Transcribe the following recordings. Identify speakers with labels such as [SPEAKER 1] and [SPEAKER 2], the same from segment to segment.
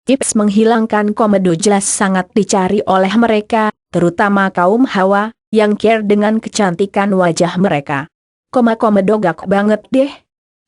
[SPEAKER 1] Tips menghilangkan komedo jelas sangat dicari oleh mereka, terutama kaum hawa, yang care dengan kecantikan wajah mereka. Komedo gak banget deh.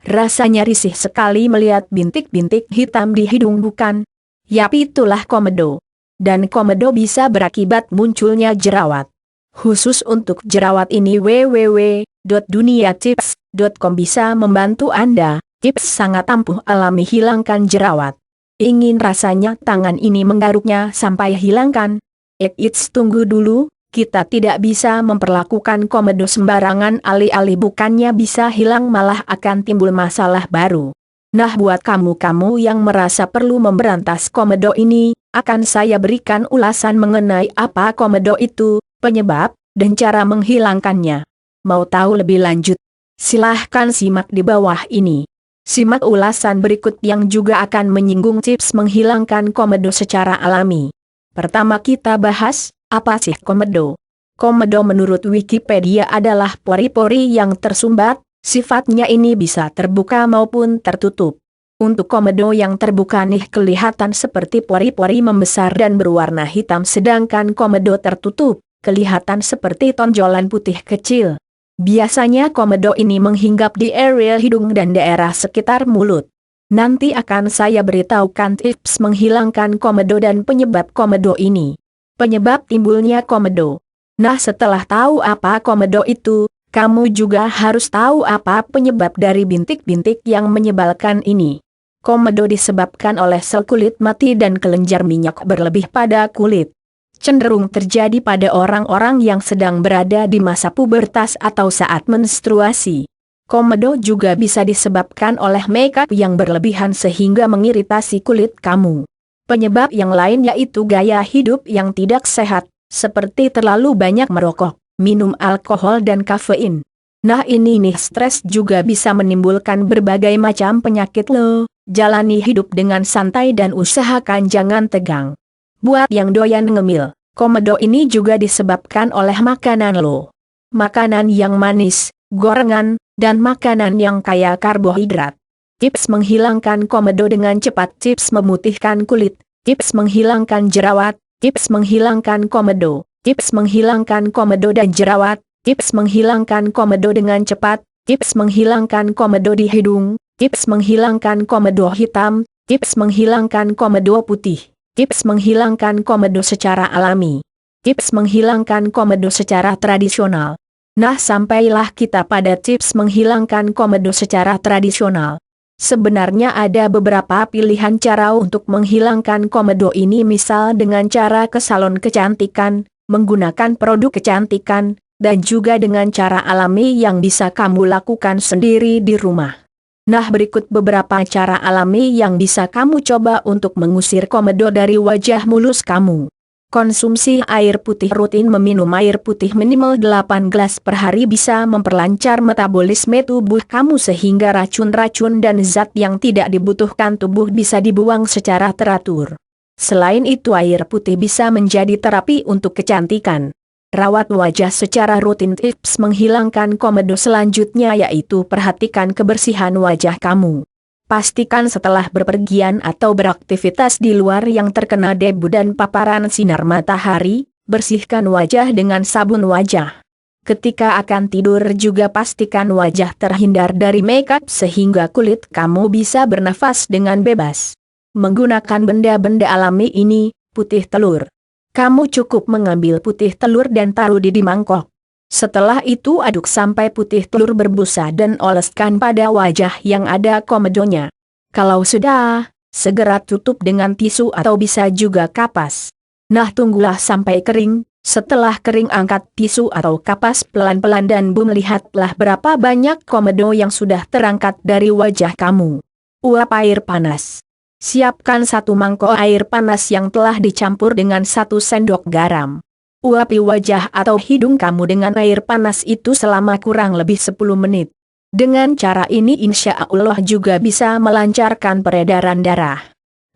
[SPEAKER 1] Rasanya risih sekali melihat bintik-bintik hitam di hidung bukan? Yap, itulah komedo. Dan komedo bisa berakibat munculnya jerawat. Khusus untuk jerawat ini www.duniatips.com bisa membantu Anda. Tips sangat ampuh alami hilangkan jerawat. Ingin rasanya tangan ini menggaruknya sampai hilangkan? Eits, tunggu dulu, kita tidak bisa memperlakukan komedo sembarangan, alih-alih bukannya bisa hilang malah akan timbul masalah baru. Nah, buat kamu-kamu yang merasa perlu memberantas komedo ini, akan saya berikan ulasan mengenai apa komedo itu, penyebab, dan cara menghilangkannya. Mau tahu lebih lanjut? Silahkan simak di bawah ini. Simak ulasan berikut yang juga akan menyinggung tips menghilangkan komedo secara alami. Pertama kita bahas, apa sih komedo? Komedo menurut Wikipedia adalah pori-pori yang tersumbat, sifatnya ini bisa terbuka maupun tertutup. Untuk komedo yang terbuka nih kelihatan seperti pori-pori membesar dan berwarna hitam, sedangkan komedo tertutup, kelihatan seperti tonjolan putih kecil. Biasanya komedo ini menghinggap di area hidung dan daerah sekitar mulut. Nanti akan saya beritahukan tips menghilangkan komedo dan penyebab komedo ini. Penyebab timbulnya komedo. Nah, setelah tahu apa komedo itu, kamu juga harus tahu apa penyebab dari bintik-bintik yang menyebalkan ini. Komedo disebabkan oleh sel kulit mati dan kelenjar minyak berlebih pada kulit. Cenderung terjadi pada orang-orang yang sedang berada di masa pubertas atau saat menstruasi. Komedo juga bisa disebabkan oleh makeup yang berlebihan sehingga mengiritasi kulit kamu. Penyebab yang lain yaitu gaya hidup yang tidak sehat, seperti terlalu banyak merokok, minum alkohol dan kafein. Nah, ini nih, stres juga bisa menimbulkan berbagai macam penyakit loh. Jalani hidup dengan santai dan usahakan jangan tegang. Buat yang doyan ngemil, komedo ini juga disebabkan oleh makanan lo. Makanan yang manis, gorengan, dan makanan yang kaya karbohidrat. Tips menghilangkan komedo dengan cepat. Tips memutihkan kulit. Tips menghilangkan jerawat. Tips menghilangkan komedo. Tips menghilangkan komedo dan jerawat. Tips menghilangkan komedo dengan cepat. Tips menghilangkan komedo di hidung. Tips menghilangkan komedo hitam. Tips menghilangkan komedo putih. Tips menghilangkan komedo secara alami. Tips menghilangkan komedo secara tradisional. Nah, sampailah kita pada tips menghilangkan komedo secara tradisional. Sebenarnya ada beberapa pilihan cara untuk menghilangkan komedo ini, misal dengan cara ke salon kecantikan, menggunakan produk kecantikan, dan juga dengan cara alami yang bisa kamu lakukan sendiri di rumah. Nah, berikut beberapa cara alami yang bisa kamu coba untuk mengusir komedo dari wajah mulus kamu. Konsumsi air putih rutin. Meminum air putih minimal 8 gelas per hari bisa memperlancar metabolisme tubuh kamu sehingga racun-racun dan zat yang tidak dibutuhkan tubuh bisa dibuang secara teratur. Selain itu, air putih bisa menjadi terapi untuk kecantikan. Rawat wajah secara rutin. Tips menghilangkan komedo selanjutnya yaitu perhatikan kebersihan wajah kamu. Pastikan setelah berpergian atau beraktivitas di luar yang terkena debu dan paparan sinar matahari, bersihkan wajah dengan sabun wajah. Ketika akan tidur juga pastikan wajah terhindar dari makeup sehingga kulit kamu bisa bernafas dengan bebas. Menggunakan benda-benda alami ini, putih telur. Kamu cukup mengambil putih telur dan taruh di mangkok. Setelah itu aduk sampai putih telur berbusa dan oleskan pada wajah yang ada komedonya. Kalau sudah, segera tutup dengan tisu atau bisa juga kapas. Nah, tunggulah sampai kering. Setelah kering, angkat tisu atau kapas pelan-pelan dan lihatlah berapa banyak komedo yang sudah terangkat dari wajah kamu. Uap air panas. Siapkan 1 mangkok air panas yang telah dicampur dengan 1 sendok garam. Uapi wajah atau hidung kamu dengan air panas itu selama kurang lebih 10 menit. Dengan cara ini insya Allah juga bisa melancarkan peredaran darah.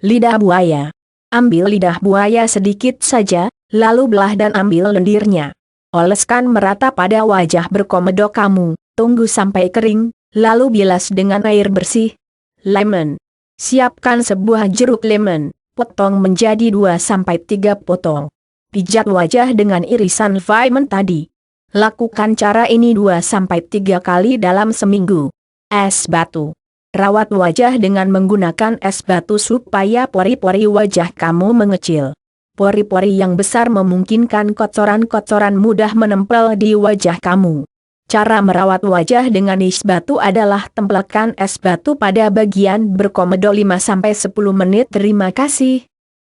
[SPEAKER 1] Lidah buaya. Ambil lidah buaya sedikit saja, lalu belah dan ambil lendirnya. Oleskan merata pada wajah berkomedo kamu, tunggu sampai kering, lalu bilas dengan air bersih. Lemon. Siapkan sebuah jeruk lemon, Potong menjadi 2-3 potong. Pijat wajah dengan irisan vitamin tadi. Lakukan cara ini 2-3 kali dalam seminggu. Es batu. Rawat wajah dengan menggunakan es batu supaya pori-pori wajah kamu mengecil. Pori-pori yang besar memungkinkan kotoran-kotoran mudah menempel di wajah kamu. Cara merawat wajah dengan es batu adalah tempelkan es batu pada bagian berkomedo 5-10 menit. Terima kasih.